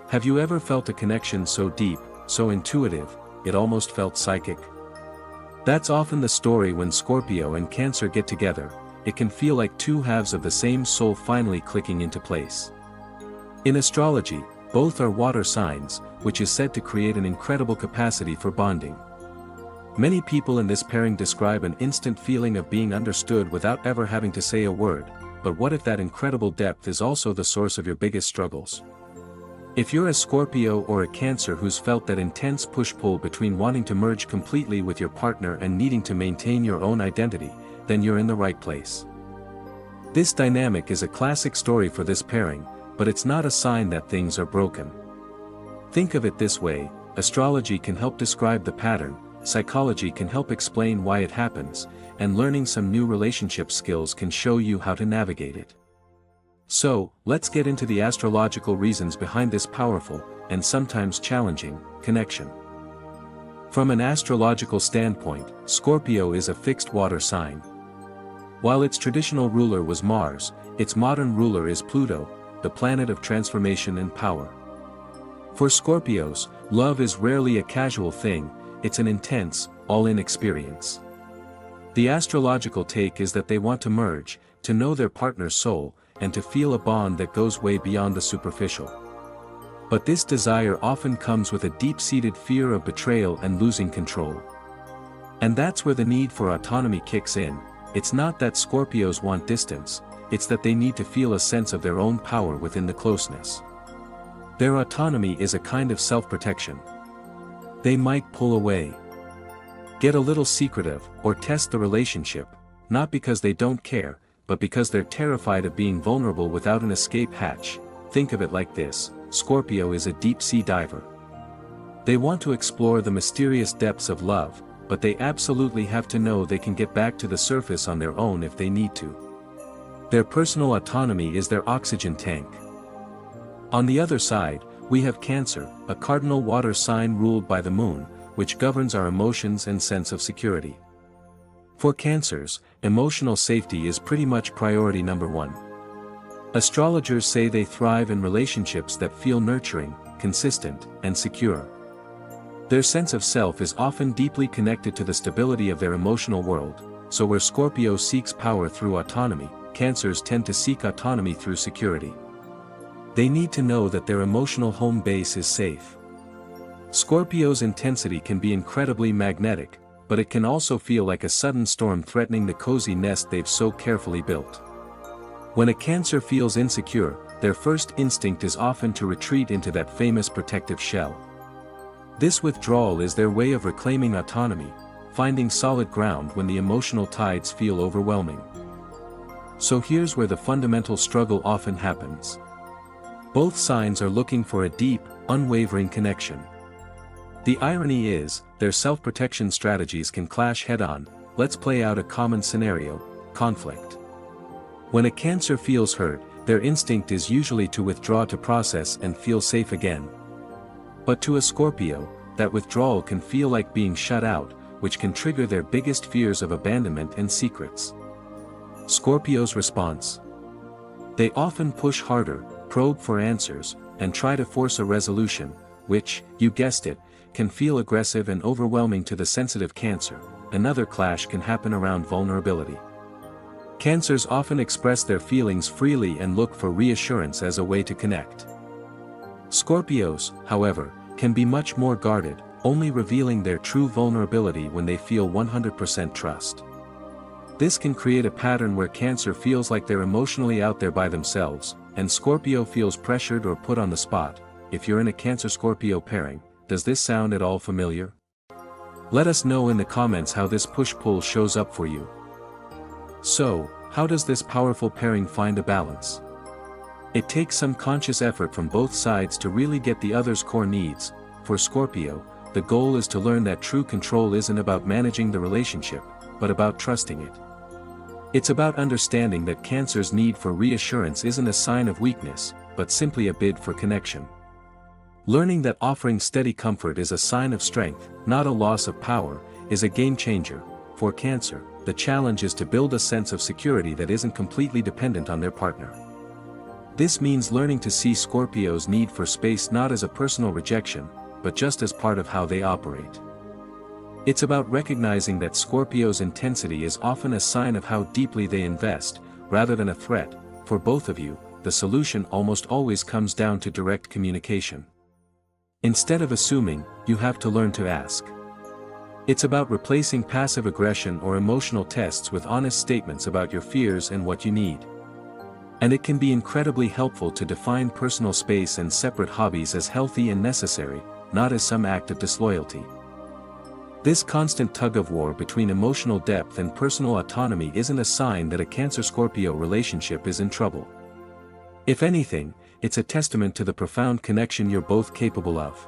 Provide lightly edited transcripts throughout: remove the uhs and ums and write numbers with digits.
Have you ever felt a connection so deep, so intuitive, it almost felt psychic? That's often the story when Scorpio and Cancer get together. It can feel like two halves of the same soul finally clicking into place. In astrology, both are water signs, which is said to create an incredible capacity for bonding. Many people in this pairing describe an instant feeling of being understood without ever having to say a word, but what if that incredible depth is also the source of your biggest struggles? If you're a Scorpio or a Cancer who's felt that intense push-pull between wanting to merge completely with your partner and needing to maintain your own identity, then you're in the right place. This dynamic is a classic story for this pairing, but it's not a sign that things are broken. Think of it this way: astrology can help describe the pattern, psychology can help explain why it happens, and learning some new relationship skills can show you how to navigate it. So, let's get into the astrological reasons behind this powerful, and sometimes challenging, connection. From an astrological standpoint, Scorpio is a fixed water sign. While its traditional ruler was Mars, its modern ruler is Pluto, the planet of transformation and power. For Scorpios, love is rarely a casual thing, it's an intense, all-in experience. The astrological take is that they want to merge, to know their partner's soul, and to feel a bond that goes way beyond the superficial. But this desire often comes with a deep-seated fear of betrayal and losing control. And that's where the need for autonomy kicks in. It's not that Scorpios want distance, it's that they need to feel a sense of their own power within the closeness. Their autonomy is a kind of self-protection. They might pull away, get a little secretive, or test the relationship, not because they don't care, but because they're terrified of being vulnerable without an escape hatch. Think of it like this: Scorpio is a deep-sea diver. They want to explore the mysterious depths of love, but they absolutely have to know they can get back to the surface on their own if they need to. Their personal autonomy is their oxygen tank. On the other side, we have Cancer, a cardinal water sign ruled by the moon, which governs our emotions and sense of security. For Cancers, emotional safety is pretty much priority number one. Astrologers say they thrive in relationships that feel nurturing, consistent, and secure. Their sense of self is often deeply connected to the stability of their emotional world, so where Scorpio seeks power through autonomy, Cancers tend to seek autonomy through security. They need to know that their emotional home base is safe. Scorpio's intensity can be incredibly magnetic, but it can also feel like a sudden storm threatening the cozy nest they've so carefully built. When a Cancer feels insecure, their first instinct is often to retreat into that famous protective shell. This withdrawal is their way of reclaiming autonomy, finding solid ground when the emotional tides feel overwhelming. So here's where the fundamental struggle often happens. Both signs are looking for a deep, unwavering connection. The irony is, their self-protection strategies can clash head-on. Let's play out a common scenario: conflict. When a Cancer feels hurt, their instinct is usually to withdraw to process and feel safe again. But to a Scorpio, that withdrawal can feel like being shut out, which can trigger their biggest fears of abandonment and secrets. Scorpio's response: they often push harder, probe for answers, and try to force a resolution, which, you guessed it, can feel aggressive and overwhelming to the sensitive Cancer. Another clash can happen around vulnerability. Cancers often express their feelings freely and look for reassurance as a way to connect. Scorpios, however, can be much more guarded, only revealing their true vulnerability when they feel 100% trust. This can create a pattern where Cancer feels like they're emotionally out there by themselves, and Scorpio feels pressured or put on the spot. If you're in a Cancer-Scorpio pairing, does this sound at all familiar? Let us know in the comments how this push-pull shows up for you. So, how does this powerful pairing find a balance? It takes some conscious effort from both sides to really get the other's core needs. For Scorpio, the goal is to learn that true control isn't about managing the relationship, but about trusting it. It's about understanding that Cancer's need for reassurance isn't a sign of weakness, but simply a bid for connection. Learning that offering steady comfort is a sign of strength, not a loss of power, is a game changer. For Cancer, the challenge is to build a sense of security that isn't completely dependent on their partner. This means learning to see Scorpio's need for space not as a personal rejection, but just as part of how they operate. It's about recognizing that Scorpio's intensity is often a sign of how deeply they invest, rather than a threat. For both of you, the solution almost always comes down to direct communication. Instead of assuming, you have to learn to ask. It's about replacing passive aggression or emotional tests with honest statements about your fears and what you need. And it can be incredibly helpful to define personal space and separate hobbies as healthy and necessary, not as some act of disloyalty. This constant tug-of-war between emotional depth and personal autonomy isn't a sign that a Cancer-Scorpio relationship is in trouble. If anything, it's a testament to the profound connection you're both capable of.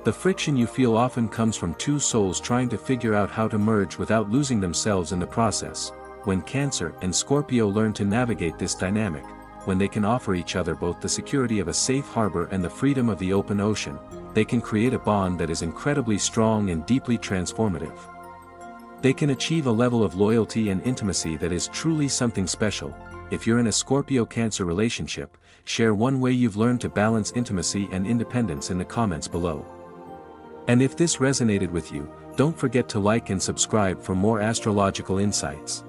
The friction you feel often comes from two souls trying to figure out how to merge without losing themselves in the process. When Cancer and Scorpio learn to navigate this dynamic, when they can offer each other both the security of a safe harbor and the freedom of the open ocean, they can create a bond that is incredibly strong and deeply transformative. They can achieve a level of loyalty and intimacy that is truly something special. If you're in a Scorpio-Cancer relationship, share one way you've learned to balance intimacy and independence in the comments below. And if this resonated with you, don't forget to like and subscribe for more astrological insights.